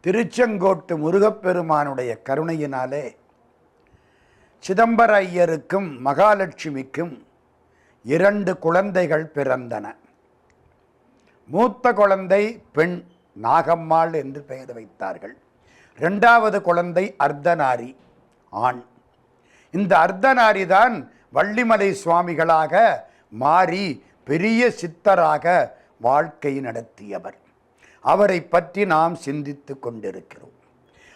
திருச்செங்கோட்டு முருகப்பெருமானுடைய கருணையினாலே சிதம்பர ஐயருக்கும் மகாலட்சுமிக்கும் 2 குழந்தைகள் பிறந்தன. மூத்த குழந்தை பெண் நாகம்மாள் என்று பெயர் வைத்தார்கள். 2வது குழந்தை அர்த்தநாரி ஆண். இந்த அர்த்தநாரி தான் வள்ளிமலை சுவாமிகளாக மாறி பெரிய சித்தராக வாழ்க்கை நடத்தியவர். அவரை பற்றி நாம் சிந்தித்து கொண்டிருக்கிறோம்.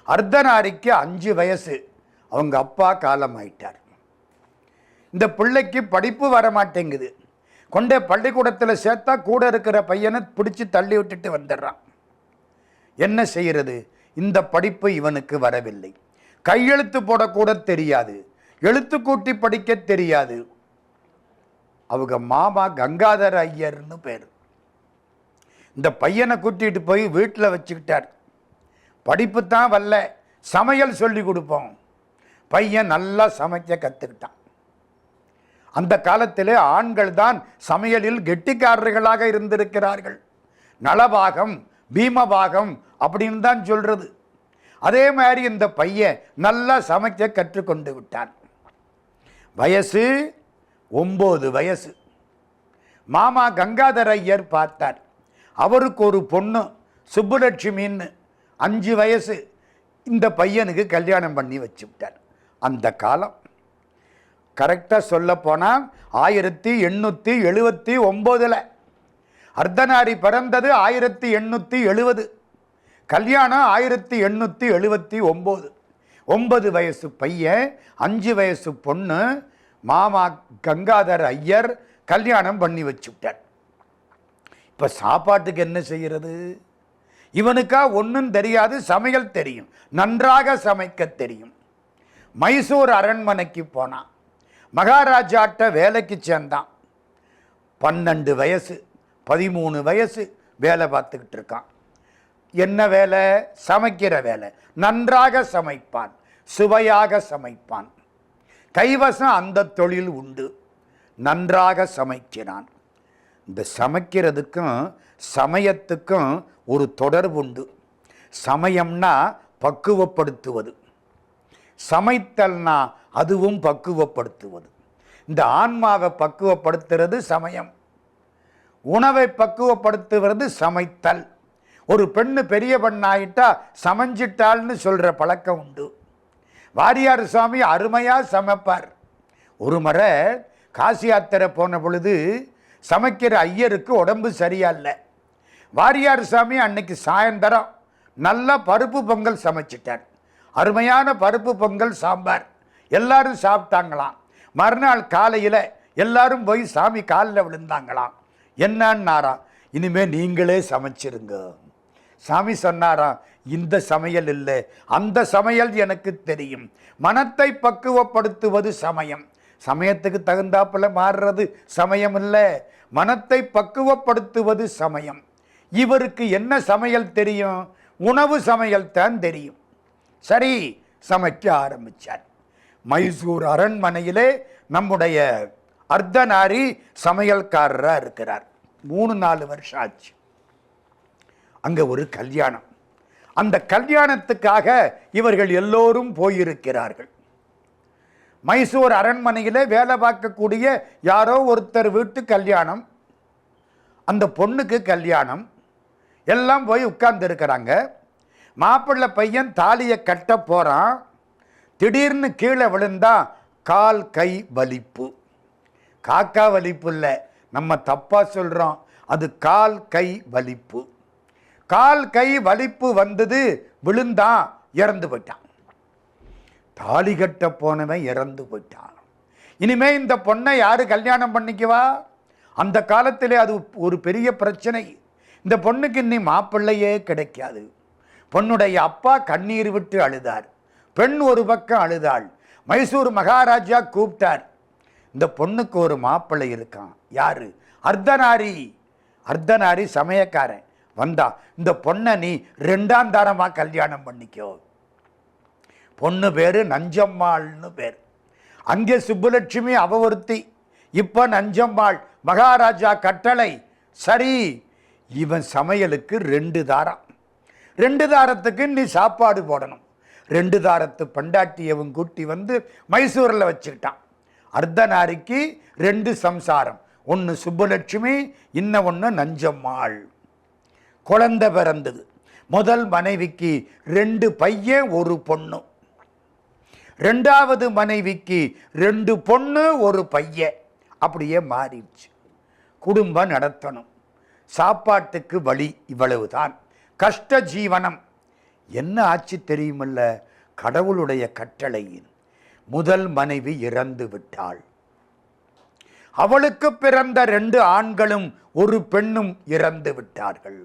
அர்த்தநாரிக்கு 5 வயசு. அவங்க அப்பா காலமாயிட்டார். இந்த பிள்ளைக்கு படிப்பு வரமாட்டேங்குது. கொண்டே பள்ளிக்கூடத்தில் சேர்த்தா கூட இருக்கிற பையனை பிடிச்சி தள்ளி விட்டுட்டு வந்துடுறான். என்ன செய்கிறது? இந்த படிப்பு இவனுக்கு வரவில்லை. கையெழுத்து போடக்கூட தெரியாது, எழுத்து கூட்டி படிக்க தெரியாது. அவங்க மாமா கங்காதர ஐயர்னு பேர். இந்த பையனை கூட்டிகிட்டு போய் வீட்டில் வச்சுக்கிட்டார். படிப்பு தான் வரல, சமையல் சொல்லி கொடுப்போம். பையன் நல்லா சமைக்க கற்றுக்கிட்டான். அந்த காலத்திலே ஆண்கள் தான் சமையலில் கெட்டிக்காரர்களாக இருந்திருக்கிறார்கள். நலபாகம் பீமபாகம் அப்படின்னு தான் சொல்றது. அதே மாதிரி இந்த பையன் நல்லா சமைக்க கற்றுக்கொண்டு விட்டான். வயசு 9 வயசு. மாமா கங்காதர ஐயர் பார்த்தார். அவருக்கு ஒரு பொண்ணு சுப்புலட்சுமின்னு 5 வயசு. இந்த பையனுக்கு கல்யாணம் பண்ணி வச்சுவிட்டார். அந்த காலம் கரெக்டாக சொல்ல போனால் 1879. அர்த்தநாரி பிறந்தது 1870. கல்யாணம் 1879. 9 வயசு பையன், 5 வயசு பொண்ணு. மாமா கங்காதர ஐயர் கல்யாணம் பண்ணி வச்சுவிட்டார். இப்போ சாப்பாட்டுக்கு என்ன செய்கிறது? இவனுக்கா ஒன்றும் தெரியாது, சமையல் தெரியும், நன்றாக சமைக்க தெரியும். மைசூர் அரண்மனைக்கு போனான். மகாராஜாட்ட வேலைக்கு சேர்ந்தான். 12 வயசு 13 வயசு வேலை பார்த்துக்கிட்டு இருக்கான். என்ன வேலை? சமைக்கிற வேலை. நன்றாக சமைப்பான், சுவையாக சமைப்பான். கைவசம் அந்த தொழில் உண்டு. நன்றாக சமைக்கிறான். இந்த சமைக்கிறதுக்கும் சமயத்துக்கும் ஒரு தொடர்பு உண்டு. சமயம்னா பக்குவப்படுத்துவது, சமைத்தல்னா அதுவும் பக்குவப்படுத்துவது. இந்த ஆன்மாவை பக்குவப்படுத்துறது சமயம், உணவை பக்குவப்படுத்துவது சமைத்தல். ஒரு பெண்ணு பெரிய பெண்ணாயிட்டா சமைஞ்சிட்டாள்னு சொல்கிற பழக்கம் உண்டு. வாரியார் சுவாமி அருமையாக சமைப்பார். ஒரு முறை காசி யாத்திரை போன பொழுது சமைக்கிற ஐயருக்கு உடம்பு சரியால்ல. வாரியார் சாமி அன்னைக்கு சாயந்தரம் நல்லா பருப்பு பொங்கல் சமைச்சிட்டார். அருமையான பருப்பு பொங்கல் சாம்பார். எல்லாரும் சாப்பிட்டாங்களாம். மறுநாள் காலையில் எல்லாரும் போய் சாமி காலில் விழுந்தாங்களாம். என்னன்னாராம், இனிமே நீங்களே சமைச்சிருங்க. சாமி சொன்னாராம், இந்த சமையல் இல்லை, அந்த சமையல் எனக்கு தெரியும். மனத்தை பக்குவப்படுத்துவது சமயம். சமயத்துக்கு தகுந்தாப்புல மாறுறது சமயம் இல்லை, மனத்தை பக்குவப்படுத்துவது சமயம். இவருக்கு என்ன சமையல் தெரியும்? உணவு சமையல் தான் தெரியும். சரி, சமைக்க ஆரம்பித்தார். மைசூர் அரண்மனையிலே நம்முடைய அர்த்தநாரி சமையல்காரராக இருக்கிறார். 3-4 வருஷம் ஆச்சு. அங்கே ஒரு கல்யாணம். அந்த கல்யாணத்துக்காக இவர்கள் எல்லோரும் போயிருக்கிறார்கள். மைசூர் அரண்மனையிலே வேலை பார்க்கக்கூடிய யாரோ ஒருத்தர் வீட்டு கல்யாணம். அந்த பொண்ணுக்கு கல்யாணம். எல்லாம் போய் உட்கார்ந்து இருக்கிறாங்க. மாப்பிள்ளை பையன் தாலியை கட்ட போகிறான். திடீர்னு கீழே விழுந்தா கால் கை வலிப்பு. காக்கா வலிப்பு இல்லை, நம்ம தப்பாக சொல்கிறோம். அது கால் கை வலிப்பு. கால் கை வலிப்பு வந்தது, விழுந்தான், இறந்து போயிட்டான். தாலி கட்ட போனவன் இறந்து போயிட்டான். இனிமே இந்த பொண்ணை யாரு கல்யாணம் பண்ணிக்குவா? அந்த காலத்திலே அது ஒரு பெரிய பிரச்சனை. இந்த பொண்ணுக்கு இன்னி மாப்பிள்ளையே கிடைக்காது. பொண்ணுடைய அப்பா கண்ணீர் விட்டு அழுதார். பெண் ஒரு பக்கம் அழுதாள். மைசூர் மகாராஜா கூப்பிட்டார். இந்த பொண்ணுக்கு ஒரு மாப்பிள்ளை இருக்கான். யாரு? அர்த்தநாரி. அர்த்தநாரி சமயக்காரன். வந்தா, இந்த பொண்ணை நீ 2ஆம் தாரமாக கல்யாணம் பண்ணிக்கோ. பொண்ணு பேரு நஞ்சம்மாள்னு பேர். அங்கே சுப்புலட்சுமி அவ ஒருத்தி. இப்போ நஞ்சம்மாள். மகாராஜா கட்டளை. சரி, இவன் சமையலுக்கு 2 தாரம். 2 தாரத்துக்கு நீ சாப்பாடு போடணும். 2 தாரத்து பண்டாட்டியவும் கூட்டி வந்து மைசூரில் வச்சுக்கிட்டான். அர்த்தநாரிக்கு 2 சம்சாரம், ஒன்று சுப்புலட்சுமி, இன்ன ஒன்று நஞ்சம்மாள். குழந்தை பிறந்தது. முதல் மனைவிக்கு 2 பையன் 1 பொண்ணு, 2வது மனைவிக்கு 2 பொண்ணு 1 பையன். அப்படியே மாறிடுச்சு. குடும்பம் நடத்தணும், சாப்பாட்டுக்கு வழி இவ்வளவுதான். கஷ்ட ஜீவனம். என்ன ஆச்சு தெரியுமல்ல, கடவுளுடைய கட்டளையின் முதல் மனைவி இறந்து விட்டாள். அவளுக்கு பிறந்த 2 ஆண்களும் 1 பெண்ணும் இறந்து விட்டார்கள்.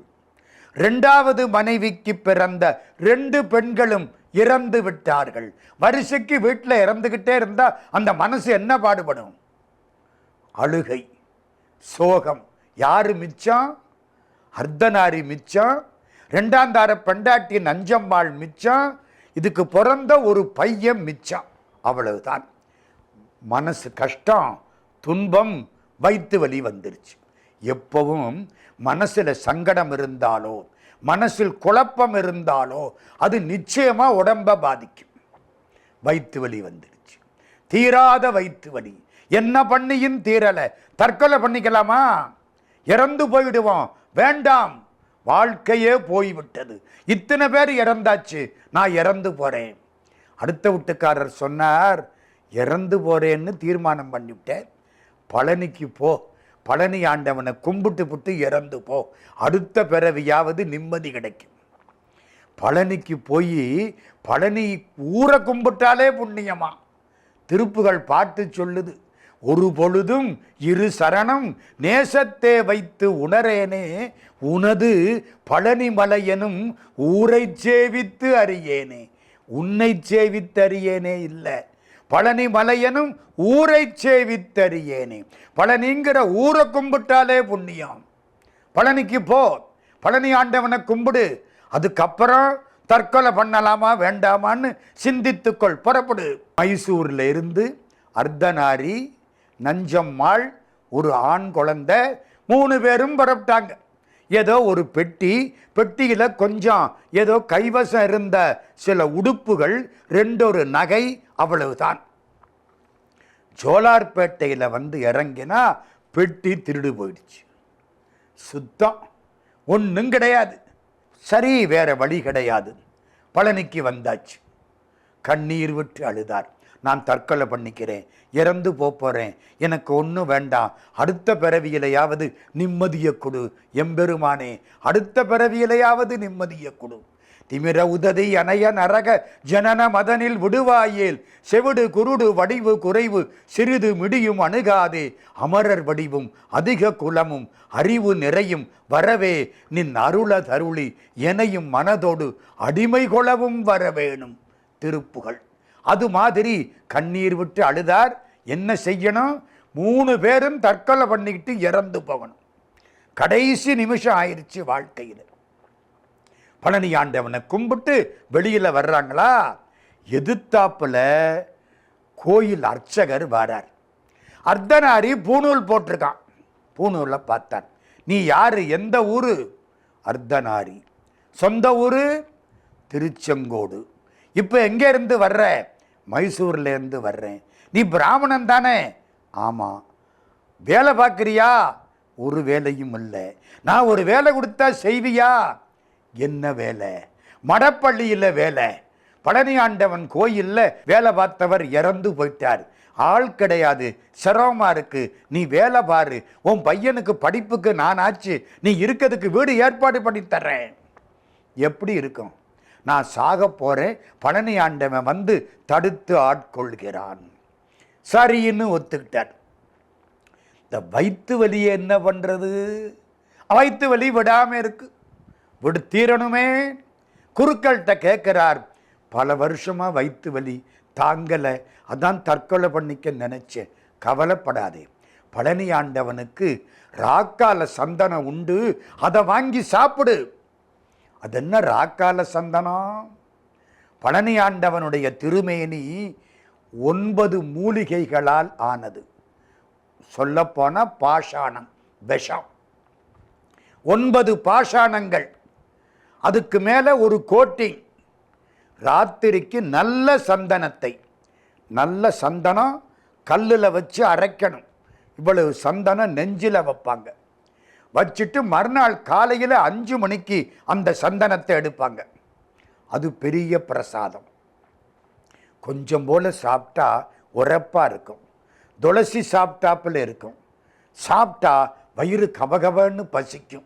2வது மனைவிக்கு பிறந்த 2 பெண்களும் இறந்து விட்டார்கள். வரிசைக்கு வீட்டில் இறந்துகிட்டே இருந்தா அந்த மனசு என்ன பாடுபடும்? அழுகை, சோகம். யாரு மிச்சம்? அர்த்தநாரி மிச்சம், 2ஆம் தார பெண்டாட்டி நஞ்சம்மாள் மிச்சம், இதுக்கு பிறந்த 1 பையன் மிச்சம். அவ்வளவுதான். மனசு கஷ்டம், துன்பம், வயிற்று வலி வந்துருச்சு. எப்பவும் மனசில் சங்கடம் இருந்தாலோ, மனசில் குழப்பம் இருந்தாலோ அது நிச்சயமா உடம்ப பாதிக்கும். வயிற்று வலி வந்துருச்சு, தீராத வயிற்று வலி. என்ன பண்ணியும் தீரல, தற்கொலை பண்ணிக்கலாமா? இறந்து போயிடுவோம், வேண்டாம், வாழ்க்கையே போய்விட்டது, இத்தனை பேர் இறந்தாச்சு, நான் இறந்து போறேன். அடுத்த வீட்டுக்காரர் சொன்னார், இறந்து போறேன்னு தீர்மானம் பண்ணிவிட்டேன், பழனிக்கு போ, பழனி ஆண்டவனை கும்பிட்டு புட்டு இறந்து போ, அடுத்த பிறவியாவது நிம்மதி கிடைக்கும். பழனிக்கு போய் பழனி ஊரை கும்பிட்டாலே புண்ணியமா. திருப்புகள் பாட்டு சொல்லுது, ஒரு பொழுதும் 2 சரணம் நேசத்தே வைத்து உணரேனே, உனது பழனி மலையனும் ஊரை சேவித்து அறியேனே. உன்னை சேவித்து அறியேனே இல்லை, பழனி மலையனும் ஊரை சேவித்தறியேனே. பழனிங்கிற ஊரை கும்பிட்டாலே புண்ணியம். பழனிக்கு போ, பழனி ஆண்டவனை கும்பிடு, அதுக்கப்புறம் தற்கொலை பண்ணலாமா வேண்டாமான்னு சிந்தித்துக்கொள், புறப்படு. மைசூர்ல இருந்து அர்த்தநாரி, நஞ்சம்மாள், 1 ஆண் குழந்தை, 3 பேரும் புறப்பட்டாங்க. ஏதோ ஒரு பெட்டியில கொஞ்சம் ஏதோ கைவசம் இருந்த சில உடுப்புகள், 2 நகை, அவ்வளவுதான். ஜோலார்பேட்டையில் வந்து இறங்கினா பெட்டி திருடு போயிடுச்சு. சுத்தம், ஒன்றும் கிடையாது. சரி, வேற வழி கிடையாது. பழனிக்கு வந்தாச்சு. கண்ணீர் விட்டு அழுதார். நான் தற்கொலை பண்ணிக்கிறேன், இறந்து போறேன், எனக்கு ஒன்றும் வேண்டாம், அடுத்த பிறவியிலையாவது நிம்மதியை கொடு எம்பெருமானே, அடுத்த பிறவியிலையாவது நிம்மதியை கொடு. திமிர உததி அணைய நரக ஜனன மதனில் விடுவாயேல், செவிடு குருடு வடிவு குறைவு சிறிது மிடியும் அணுகாதே, அமரர் வடிவும் அதிக குலமும் அறிவு நிறையும் வரவே, நின் அருள தருளி எனையும் மனதோடு அடிமை கொளவும் வரவேணும். திருப்புகள். அது மாதிரி கண்ணீர் விட்டு அழுதார். என்ன செய்யணும்? 3 பேரும் தற்கொலை பண்ணிக்கிட்டு இறந்து போகணும். கடைசி நிமிஷம் ஆயிடுச்சு வாழ்க்கையில். பழனி ஆண்டவனை கும்பிட்டு வெளியில வர்றாங்களா, எதிர்த்தாப்புல கோயில் அர்ச்சகர் வரார். அர்த்தநாரி பூணூல் போட்டிருக்கான். பூணூலை பார்த்தார். நீ யாரு, எந்த ஊரு? அர்த்தநாரி. சொந்த ஊரு திருச்செங்கோடு. இப்போ எங்கே இருந்து வர்ற? மைசூர்ல இருந்து வர்றேன். நீ பிராமணன் தானே? ஆமா. வேலை பார்க்குறியா? ஒரு வேலையும் இல்லை. நான் ஒரு வேலை கொடுத்தா செய்வியா? என்ன வேலை? மடப்பள்ளியில் வேலை. பழனி ஆண்டவன் கோயிலில் வேலை பார்த்தவர் இறந்து போயிட்டார், ஆள் கிடையாது, சிரமமா இருக்கு, நீ வேலை பாரு, உன் பையனுக்கு படிப்புக்கு நான் ஆச்சு, நீ இருக்கிறதுக்கு வீடு ஏற்பாடு பண்ணி தர்றேன். எப்படி இருக்கும்? நான் சாக போறேன், பழனி ஆண்டவன் வந்து தடுத்து ஆட்கொள்கிறான். சரின்னு ஒத்துக்கிட்டார். இந்த வயிற்று வலியை என்ன பண்றது? வயிற்று வலி விடாம இருக்கு, விடு தீரணுமே. குருக்கள்கிட்ட கேட்கிறார், பல வருஷமா வயிற்று வலி தாங்கலை, அதான் தற்கொலை பண்ணிக்க நினைச்சேன். கவலைப்படாதே, பழனி ஆண்டவனுக்கு ராக்கால சந்தனம் உண்டு, அதை வாங்கி சாப்பிடு. அது என்ன ராக்கால சந்தனம்? பழனி ஆண்டவனுடைய திருமேனி 9 மூலிகைகளால் ஆனது. சொல்லப்போன பாஷாணம், விஷம். 9 பாஷாணங்கள். அதுக்கு மேலே ஒரு கோட்டிங். ராத்திரிக்கு நல்ல சந்தனத்தை, நல்ல சந்தனம் கல்லில் வச்சு அரைக்கணும். இவ்வளவு சந்தனம் நெஞ்சில் வைப்பாங்க. வச்சுட்டு மறுநாள் காலையில் 5 மணிக்கு அந்த சந்தனத்தை எடுப்பாங்க. அது பெரிய பிரசாதம். கொஞ்சம் போல் சாப்பிட்டா உரப்பாக இருக்கும். துளசி சாப்பிட்டாப்பில் இருக்கும். சாப்பிட்டா வயிறு கபகபன்னு பசிக்கும்.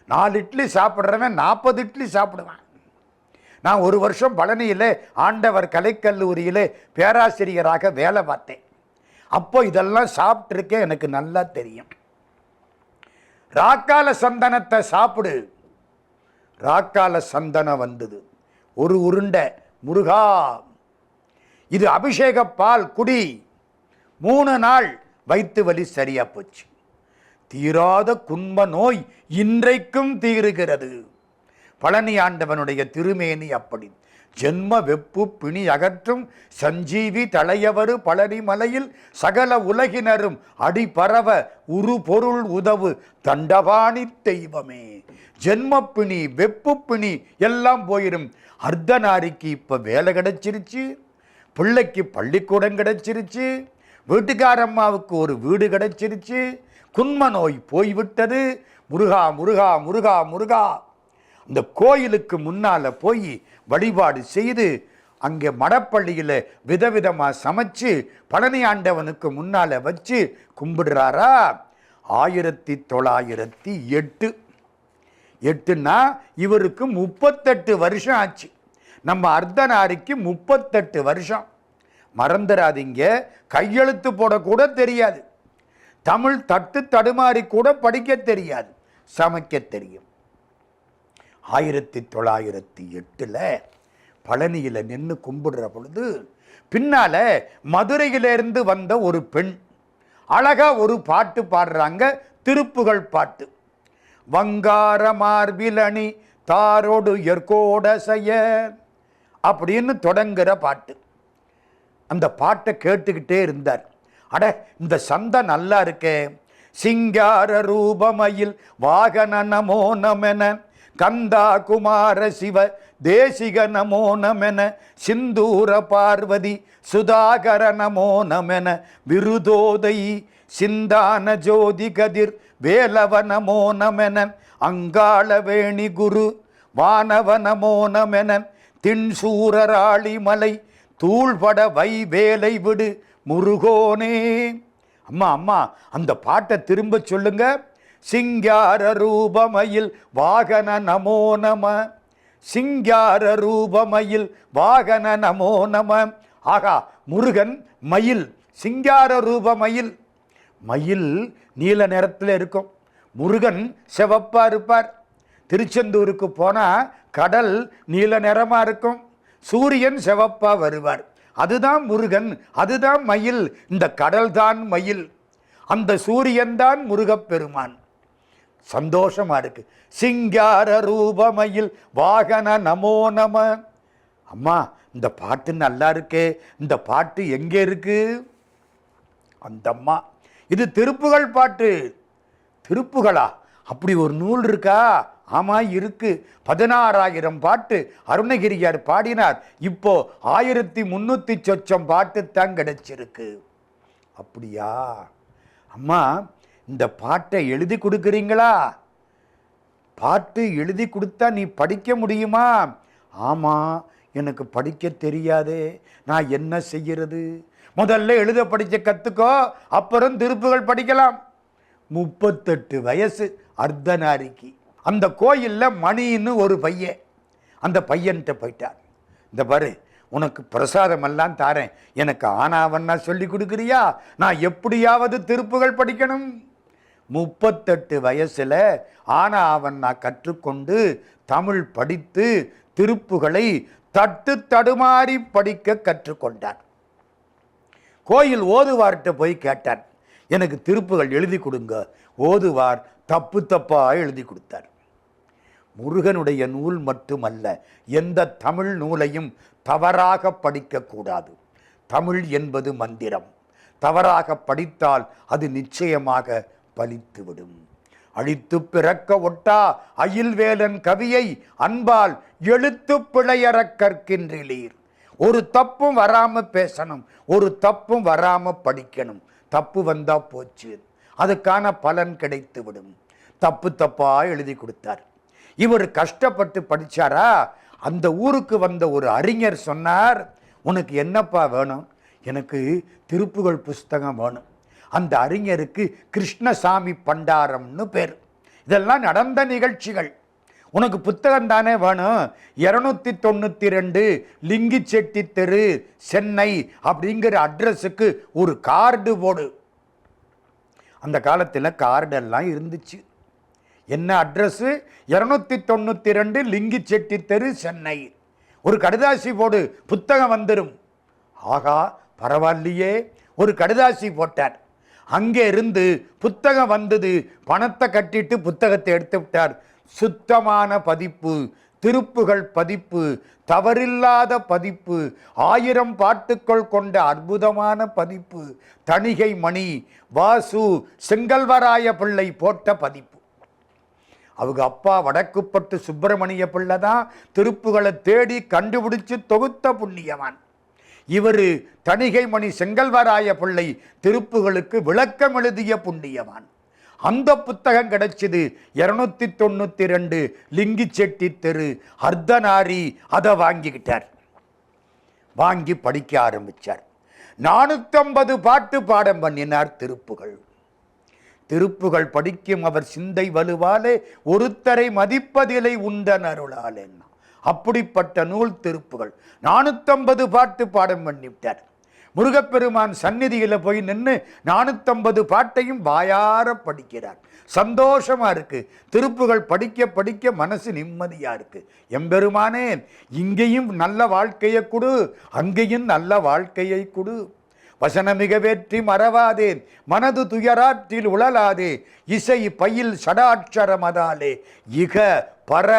4 இட்லி சாப்பிட்றவன் 40 இட்லி சாப்பிடுவான். நான் 1 வருஷம் பழனியில் ஆண்டவர் கலைக்கல்லூரியில் பேராசிரியராக வேலை பார்த்தேன். அப்போ இதெல்லாம் சாப்பிட்ருக்கேன், எனக்கு நல்லா தெரியும். ராக்கால சந்தனத்தை சாப்பிடு. ராக்கால சந்தனம் வந்தது, ஒரு உருண்டை. முருகா, இது அபிஷேக பால் குடி. 3 நாள் வயிற்று வலி சரியா போச்சு. தீராத குன்ப நோய் இன்றைக்கும் தீருகிறது. பழனி ஆண்டவனுடைய திருமேனி அப்படி. ஜென்ம வெப்பு பிணி அகற்றும் சஞ்சீவி தலையவரு பழனி மலையில் சகல உலகினரும் அடி பரவ உரு பொருள் உதவு தண்டபாணி தெய்வமே. ஜென்ம பிணி வெப்பு பிணி எல்லாம் போயிடும். அர்த்தநாரிக்கு இப்போ வேலை கிடைச்சிருச்சு, பிள்ளைக்கு பள்ளிக்கூடம் கிடைச்சிருச்சு, வீட்டுக்காரம்மாவுக்கு ஒரு வீடு கிடைச்சிருச்சு, குன்ம நோய் போய்விட்டது. முருகா முருகா முருகா முருகா. அந்த கோயிலுக்கு முன்னால் போய் வழிபாடு செய்து அங்கே மடப்பள்ளியில் விதவிதமாக சமைச்சு பழனி ஆண்டவனுக்கு முன்னால் வச்சு கும்பிடுறாரா. 1908னா இவருக்கு 38 வருஷம் ஆச்சு. நம்ம அர்த்தநாரிக்கு 38 வருஷம். மறந்துடாதீங்க, கையெழுத்து போடக்கூட தெரியாது, தமிழ் தட்டு தடுமாறி கூட படிக்க தெரியாது, சமைக்க தெரியும். 1908 பழனியில் நின்று கும்பிடுற பொழுது பின்னால மதுரையிலிருந்து வந்த ஒரு பெண் அழகா ஒரு பாட்டு பாடுறாங்க, திருப்புகழ் பாட்டு. வங்கார மார்பிலணி தாரோடு எற்கோடசைய அப்படின்னு தொடங்குற பாட்டு. அந்த பாட்டை கேட்டுக்கிட்டே இருந்தார். அட, இந்த சந்தம் நல்லா இருக்கே. சிங்கார ரூபமயில் வாகன நமோ நமென கந்தா குமார சிவ தேசிக நமோ நமென சிந்தூர பார்வதி சுதாகர நமோ நமென விருதோதை சிந்தான ஜோதி கதிர் வேலவ நமோ நமென அங்காள வேணி குரு வானவ நமோ நமென தின்சூரராளி மலை தூள்பட வை வேலை விடு முருகோனே. அம்மா அம்மா, அந்த பாட்டை திரும்ப சொல்லுங்க. சிங்கார ரூபமயில் வாகன நமோ நம, சிங்கார ரூபமயில் வாகன நமோ நம. ஆகா, முருகன் மயில், சிங்கார ரூபமயில். மயில் நீல நிறத்தில் இருக்கும், முருகன் சிவப்பா இருப்பார். திருச்செந்தூருக்கு போனால் கடல் நீல நிறமாக இருக்கும், சூரியன் சிவப்பா வருவார். அதுதான் முருகன், அதுதான் மயில். இந்த கடல் தான் மயில், அந்த சூரியன் தான் முருகப்பெருமான். சந்தோஷமா இருக்கு. சிங்கார ரூபமயில் வாகன நமோ நம. அம்மா, இந்த பாட்டு நல்லா இருக்கே, இந்த பாட்டு எங்கே இருக்கு? அந்த அம்மா, இது திருப்புகழ் பாட்டு. திருப்புகழா? அப்படி ஒரு நூல் இருக்கா? ஆமா, இருக்கு. 16,000 பாட்டு அருணகிரியார் பாடினார். இப்போ 1300 சொச்சம் பாட்டு தான் கிடைச்சிருக்கு. அப்படியா? அம்மா, இந்த பாட்டை எழுதி கொடுக்குறீங்களா? பாட்டு எழுதி கொடுத்தா நீ படிக்க முடியுமா? ஆமா, எனக்கு படிக்க தெரியாதே, நான் என்ன செய்யறது? முதல்ல எழுத படிக்க கற்றுக்கோ, அப்புறம் திருப்புகள் படிக்கலாம். 38 வயசு அர்த்தநாரிக்கு. அந்த கோயிலில் மணின்னு ஒரு பையன், அந்த பையன்கிட்ட போயிட்டார். இந்த பாரு, உனக்கு பிரசாதமெல்லாம் தாரேன், எனக்கு ஆனாவன்னா சொல்லி கொடுக்குறியா? நான் எப்படியாவது திருப்புகள் படிக்கணும். 38 வயசில் ஆனாவன்னா கற்றுக்கொண்டு தமிழ் படித்து திருப்புகளை தட்டு தடுமாறி படிக்க கற்றுக்கொண்டார். கோயில் ஓதுவார்கிட்ட போய் கேட்டார், எனக்கு திருப்புகள் எழுதி கொடுங்க. ஓதுவார் தப்பு தப்பாக எழுதி கொடுத்தார். முருகனுடைய நூல் மட்டுமல்ல, எந்த தமிழ் நூலையும் தவறாக படிக்கக்கூடாது. தமிழ் என்பது மந்திரம், தவறாக படித்தால் அது நிச்சயமாக பலித்துவிடும். அழித்து பிறக்க ஒட்டா அயில்வேலன் கவியை அன்பால் எழுத்து பிழையறக் கற்கின்றீர். ஒரு தப்பும் வராம பேசணும், ஒரு தப்பும் வராம படிக்கணும். தப்பு வந்தா போச்சு, அதுக்கான பலன் கிடைத்து விடும். தப்பு தப்பா எழுதி கொடுத்தார். இவர் கஷ்டப்பட்டு படிச்சாரா? அந்த ஊருக்கு வந்த ஒரு அறிஞர் சொன்னார், உனக்கு என்னப்பா வேணும்? எனக்கு திருப்புகழ் புஸ்தகம் வேணும். அந்த அறிஞருக்கு கிருஷ்ணசாமி பண்டாரம்னு பேர். இதெல்லாம் நடந்த நிகழ்ச்சிகள். உனக்கு புத்தகம் தானே வேணும், 292 லிங்கிச்செட்டி தெரு, சென்னை அப்படிங்கிற அட்ரஸுக்கு ஒரு கார்டு போடு. அந்த காலத்தில் கார்டெல்லாம் இருந்துச்சு. என்ன அட்ரஸு? 292 லிங்கிச்செட்டி தெரு, சென்னை. ஒரு கடுதாசி போடு, புத்தகம் வந்துடும். ஆகா, பரவாயில்லையே. ஒரு கடுதாசி போட்டார். அங்கே இருந்து புத்தகம் வந்தது. பணத்தை கட்டிட்டு புத்தகத்தை எடுத்து விட்டார். சுத்தமான பதிப்பு, திருப்புகழ் பதிப்பு, தவறில்லாத பதிப்பு, 1000 பாட்டுக்கள் கொண்ட அற்புதமான பதிப்பு, தணிகை மணி, வாசு செங்கல்வராய பிள்ளை போட்ட பதிப்பு. அவங்க அப்பா வடக்குப்பட்டு சுப்பிரமணிய பிள்ளை தான் திருப்புகளை தேடி கண்டுபிடிச்சு தொகுத்த புண்ணியவான். இவர் தணிகை மணி செங்கல்வராய பிள்ளை திருப்புகளுக்கு விளக்கம் எழுதிய புண்ணியவான். அந்த புத்தகம் கிடைச்சது. 292 லிங்கிச்செட்டி தெரு, அர்த்தநாரி. அதை வாங்கிக்கிட்டார். வாங்கி படிக்க ஆரம்பிச்சார். 450 பாட்டு பாடம் பண்ணினார் திருப்புகள். திருப்புகள் படிக்கும் அவர் சிந்தை வலுவாலே ஒருத்தரை மதிப்பதிலை உண்டன் அருளாலே. அப்படிப்பட்ட நூல் திருப்புகள். 450 பாட்டு பாடம் பண்ணிவிட்டார். முருகப்பெருமான் சந்நிதியில் போய் நின்று 450 பாட்டையும் வாயார படிக்கிறார். சந்தோஷமா இருக்கு. திருப்புகள் படிக்க படிக்க மனசு நிம்மதியா இருக்கு. எம்பெருமானே, இங்கேயும் நல்ல வாழ்க்கையை கொடு, அங்கேயும் நல்ல வாழ்க்கையை கொடு. வசனமிக வேற்றி மறவாதே, மனது துயராற்றில் உழலாதே, இசை பயில் சடாட்சரமதாலே, இக பர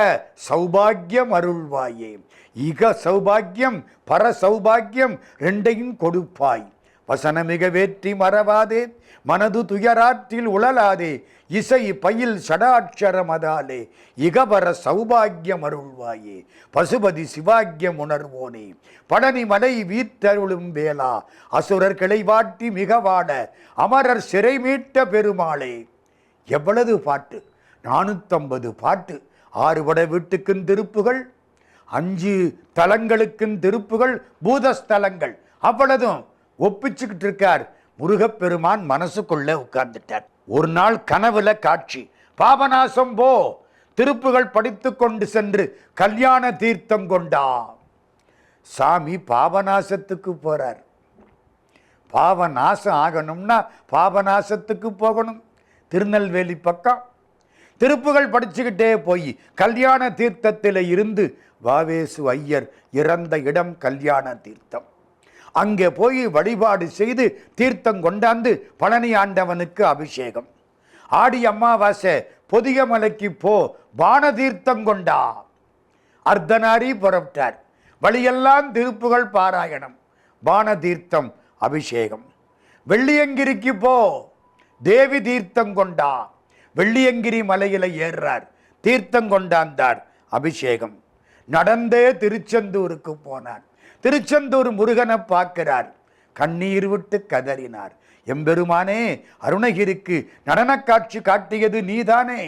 சௌபாகியம் அருள்வாயே. இக சௌபாகியம், பர சௌபாகியம் ரெண்டையும் கொடுப்பாய். வசனமிக வேற்றி மறவாதே, மனது துயராற்றில் உழலாதே, இசை பயில் சடாட்சரமதாலே, இகபர சௌபாகியம் அருள்வாயே. பசுபதி சிவாக்கியம் உணர்வோனே, பழனி மலை வீத்தருளும் வேளா, அசுரர் கிளைவாட்டி மிக வாட, அமரர் சிறை மீட்ட பெருமாளே. எவ்வளவு பாட்டு! 450 பாட்டு. 6 வட வீட்டுக்கும் திருப்புகள், 5 தலங்களுக்கும் திருப்புகள், பூதஸ்தலங்கள். அவ்வளதும் ஒப்பிச்சுக்கிட்டு இருக்கார். முருகப்பெருமான் மனசுக்குள்ள உட்கார்ந்துட்டார். ஒரு நாள் கனவுல காட்சி. பாபநாசம் போ, திருப்புகள் படித்து கொண்டு சென்று கல்யாண தீர்த்தம் கொண்டா. சாமி பாபநாசத்துக்கு போறார். பாபநாசம் ஆகணும்னா பாபநாசத்துக்கு போகணும். திருநெல்வேலி பக்கம். திருப்புகள் படிச்சுக்கிட்டே போய் கல்யாண தீர்த்தத்தில் இருந்து, வாவேசு ஐயர் இறந்த இடம் கல்யாண தீர்த்தம். அங்கே போய் வழிபாடு செய்து தீர்த்தம் கொண்டாந்து பழனி ஆண்டவனுக்கு அபிஷேகம். ஆடி அமாவாசை பொதிகமலைக்கு போ, பான தீர்த்தம் கொண்டா. அர்த்தநாரி புறப்பட்டார். வழியெல்லாம் திருப்புகள் பாராயணம், பான தீர்த்தம், அபிஷேகம். வெள்ளியங்கிரிக்கு போ, தேவி தீர்த்தம் கொண்டா. வெள்ளியங்கிரி மலையில ஏறுறார், தீர்த்தம் கொண்டாந்தார், அபிஷேகம். நடந்தே திருச்செந்தூருக்கு போனார். திருச்செந்தூர் முருகனை பார்க்கிறார். கண்ணீர் விட்டு கதறினார். எம்பெருமானே, அருணகிரிக்கு நடன காட்சி காட்டியது நீதானே.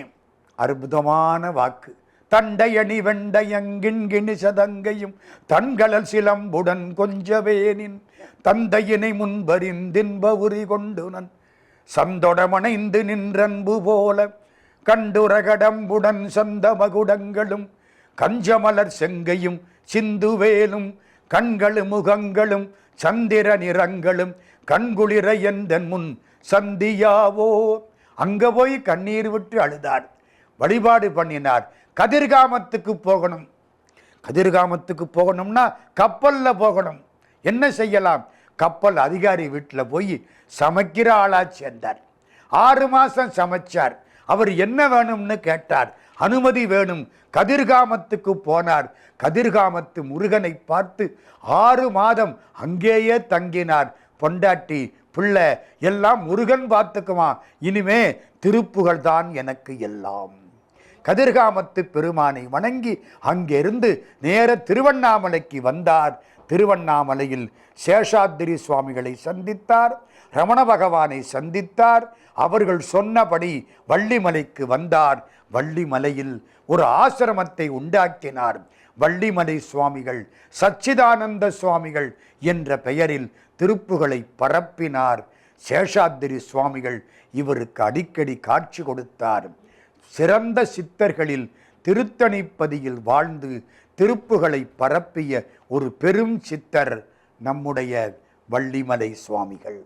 அற்புதமான வாக்கு. தண்டையணி வெண்டையங்கிணி சதங்கையும் தன்களல் சிலம்புடன் கொஞ்சவேனின் தந்தையினை முன்பறிந்தின்ப உரி கொண்டு நன் சந்தொடமணைந்து நின்றன்பு போல கண்டுரகடம்புடன் சந்த மகுடங்களும் கஞ்சமலர் செங்கையும் சிந்துவேலும் கண்களும் முகங்களும் சந்திர நிறங்களும் கண்குளிர எந்தன் முன் சந்தியாவோ. அங்க போய் கண்ணீர் விட்டு அழுதார். வழிபாடு பண்ணினார். கதிர்காமத்துக்கு போகணும். கதிர்காமத்துக்கு போகணும்னா கப்பல்ல போகணும். என்ன செய்யலாம்? கப்பல் அதிகாரி வீட்டில் போய் சமைக்கிற ஆளா சேர்ந்தார். 6 மாசம் சமைச்சார். அவர் என்ன வேணும்னு கேட்டார். அனுமதி வேணும். கதிர்காமத்துக்கு போனார். கதிர்காமத்து முருகனை பார்த்து 6 மாதம் அங்கேயே தங்கினார். பொண்டாட்டி பிள்ளை எல்லாம் முருகன் பார்த்துக்குவான், இனிமே திருப்புகழ் தான் எனக்கு எல்லாம். கதிர்காமத்து பெருமானை வணங்கி அங்கிருந்து நேர திருவண்ணாமலைக்கு வந்தார். திருவண்ணாமலையில் சேஷாத்திரி சுவாமிகளை சந்தித்தார், ரமண பகவானை சந்தித்தார். அவர்கள் சொன்னபடி வள்ளிமலைக்கு வந்தார். வள்ளிமலையில் ஒரு ஆசிரமத்தை உண்டாக்கினார். வள்ளிமலை சுவாமிகள், சச்சிதானந்த சுவாமிகள் என்ற பெயரில் திருப்புகளை பரப்பினார். சேஷாத்திரி சுவாமிகள் இவருக்கு அடிக்கடி காட்சி கொடுத்தார். சிறந்த சித்தர்களில் திருத்தணிப்பதியில் வாழ்ந்து திருப்புகளை பரப்பிய ஒரு பெரும் சித்தர் நம்முடைய வள்ளிமலை சுவாமிகள்.